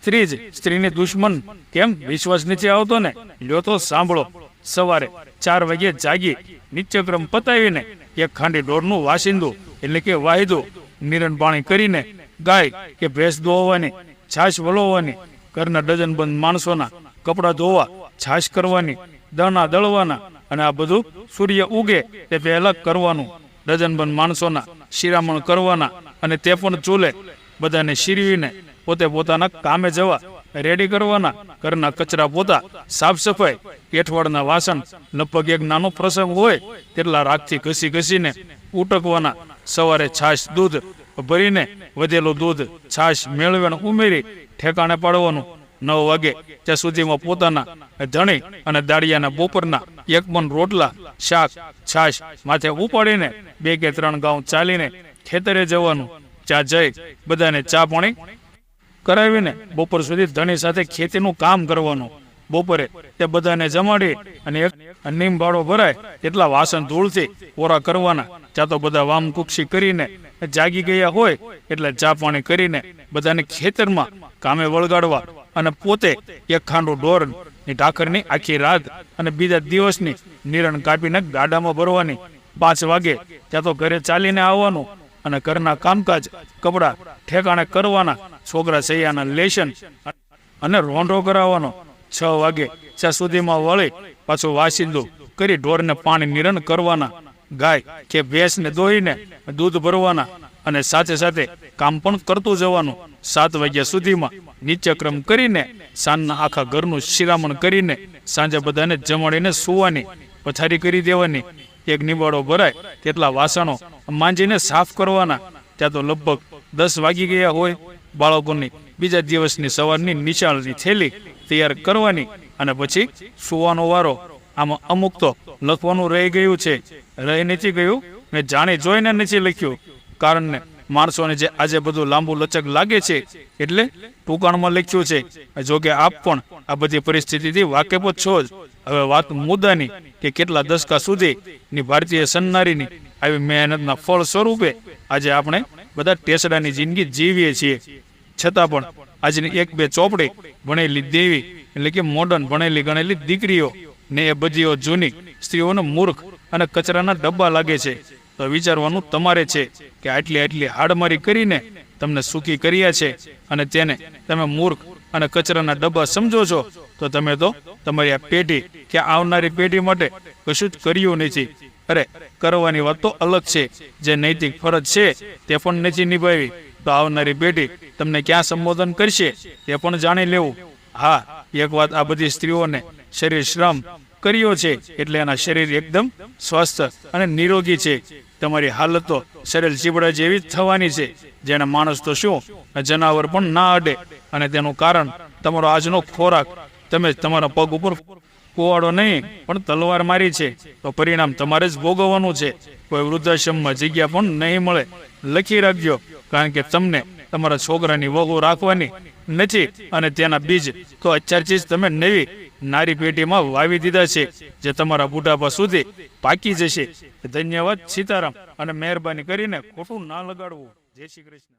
સ્ત્રી જ સ્ત્રીની દુશ્મન કેમ વિશ્વાસ નીચે આવતો ને? લ્યો તો સાંભળો. સવારે 4 વાગ્યે જાગી નિત્યક્રમ પતાવીને એક ખાંડી ઢોરનું વાસિંદું એટલે કે વાહિદું નિરણ પાણી કરીને ગાય કે ભેંસ દોવાની, છાશ વલોવાની, ઘરના ડઝનબંધ માણસોના કપડાં ધોવા, છાશ કરવાની, દાણા દળવાના અને આ બધું સૂર્ય ઉગે તે પહેલા કરવાનું. ડઝનબંધ માણસોના શિરામણ કરવાના અને તે પણ ચૂલે બધાને શીરવીને પોતે પોતાના કામે જવા રેડી કરવાના. ઘરના કચરા પોતા, સાફ સફાઈ, પેઠવાડના વાસણ, લગભગ એક નાનો પ્રસંગ હોય તેટલા રાખથી ઘસી ઘસીને ઉટકવાના. સવારે છાશ દૂધ ભરીને વધેલું દૂધ છાશ મેળવીને ઉમેરી ઠેકાણે પાડવાનું. 9 વાગે ત્યાં સુધીમાં પોતાના ધણી અને દાળિયાના બપોરના 1 મણ રોટલા, શાક, છાશ માથે ઉપાડીને 2 કે 3 ગાઉં ચાલીને ખેતરે જવાનું. ત્યાં જઈ બધાને ચા પાણી કરાવીને બપોર સુધી ધણી સાથે ખેતીનું કામ કરવાનું. બપોરે તે બધાને જમાડી અને એક નીમ ભાડો ભરાય એટલા વાસણ ધૂળથી કોરા કરવાના. ત્યાં તો બધા વામ કુક્ષી કરીને જાગી ગયા હોય એટલે ચા પાણી કરીને બધાને ખેતરમાં કામે વળગાડવા અને પોતે એક ખાંડું ઢોરની ઢાકરની આખી રાત અને બીજા દિવસની નિરણ કાપીને ગાડામાં ભરવાની. 5 વાગે ત્યાં તો ઘરે ચાલીને આવવાનું અને ઘરના કામકાજ કપડા ઠેકાણે કરવાના. છોકરા સૈયાના લેશન અને રોંઢો કરાવવાનો. 6 વાગે ત્યાં સુધીમાં વળી પાછું વાસિંદું કરી ઢોરને પાણી નિરણ કરવાના. ગાય કે ભેંસને દોહીને દૂધ ભરવાના અને સાથે સાથે કામ પણ કરતું જવાનું. 7 વાગ્યા સુધીમાં નિત્યક્રમ કરીને સાંજના આખા ઘરનું શિરામણ કરીને સાંજે બધાને જમાડીને સુવાની, પથારી કરી દેવાની. એક નિબાડો ભરાય તેટલા વાસણો માંજીને સાફ કરવાના. ત્યાં તો લગભગ 10 વાગી ગયા હોય. બાળકોની બીજા દિવસની સવારની નિશાળની થેલી તૈયાર કરવાની અને પછી સુવાનો વારો. આમાં અમુક તો લખવાનું રહી ગયું છે, રહી નથી ગયું, મેં જાણી જોઈને નથી લખ્યું. કારણ ને માણસોને જે આજે બધું લાંબુ લચક લાગે છે એટલે ટૂંકાણમાં લખ્યું છે. જોકે આપ પણ આ બધી પરિસ્થિતિથી વાકેફ જ છો જ. હવે વાત મુદ્દાની કે કેટલા દશકા સુધીની ભારતીય સન્નારીની આવી મહેનતના ફળ સ્વરૂપે આજે આપણે બધા ટેસડાની જિંદગી જીવીએ છીએ. છતાં પણ આજની 1-2 ચોપડી ભણેલી દેવી એટલે કે મોડર્ન ભણેલી ગણેલી દીકરીઓ ને એ બધીઓ જૂની સ્ત્રીઓને મૂર્ખ અને કચરાના ડબ્બા લાગે છે. તો વિચારવાનું તમારે છે કે આટલી હાડમારી કરીને તમને સુખી કર્યા છે અને તેને તમે મૂર્ખ અને કચરાના ડબ્બા સમજો છો. તો તમે તો તમારી આ પેઢી કે આવનારી પેઢી માટે કશું જ કર્યું નથી. અરે કરવાની વાત તો અલગ છે, જે નૈતિક ફરજ છે તે પણ નથી નિભાવી તો આવનારી પેઢી તમને ક્યાં સંબોધન કરશે તે પણ જાણી લેવું. હા, એક વાત આ બધી સ્ત્રીઓને શરીર શ્રમ કર્યો છે એટલે એના શરીર એકદમ સ્વસ્થ અને નિરોગી છે. તમારી હાલત તો શરીર ચીબડા જેવી જ થવાની છે, જેને માણસ તો શું જનાવર પણ ના અડે. અને તેનું કારણ તમારો આજનો ખોરાક. તમે તમારા પગ ઉપર કુવાડો નહીં પણ તલવાર મારી છે તો પરિણામ તમારે જ ભોગવવાનું છે. કોઈ વૃદ્ધાશ્રમમાં જગ્યા પણ નહીં મળે. લખી રાખજો, કારણ કે તમને તમારા છોકરાની વહુ રાખવાની નથી અને તેના બીજ તો અત્યારથી જ તમે નવી નારી પેટીમાં વાવી દીધા છે, જે તમારા બુઢાપા સુધી પાકી જશે. ધન્યવાદ. સીતારામ. અને મહેરબાની કરીને ખોટું ના લગાડવું. જય શ્રી કૃષ્ણ.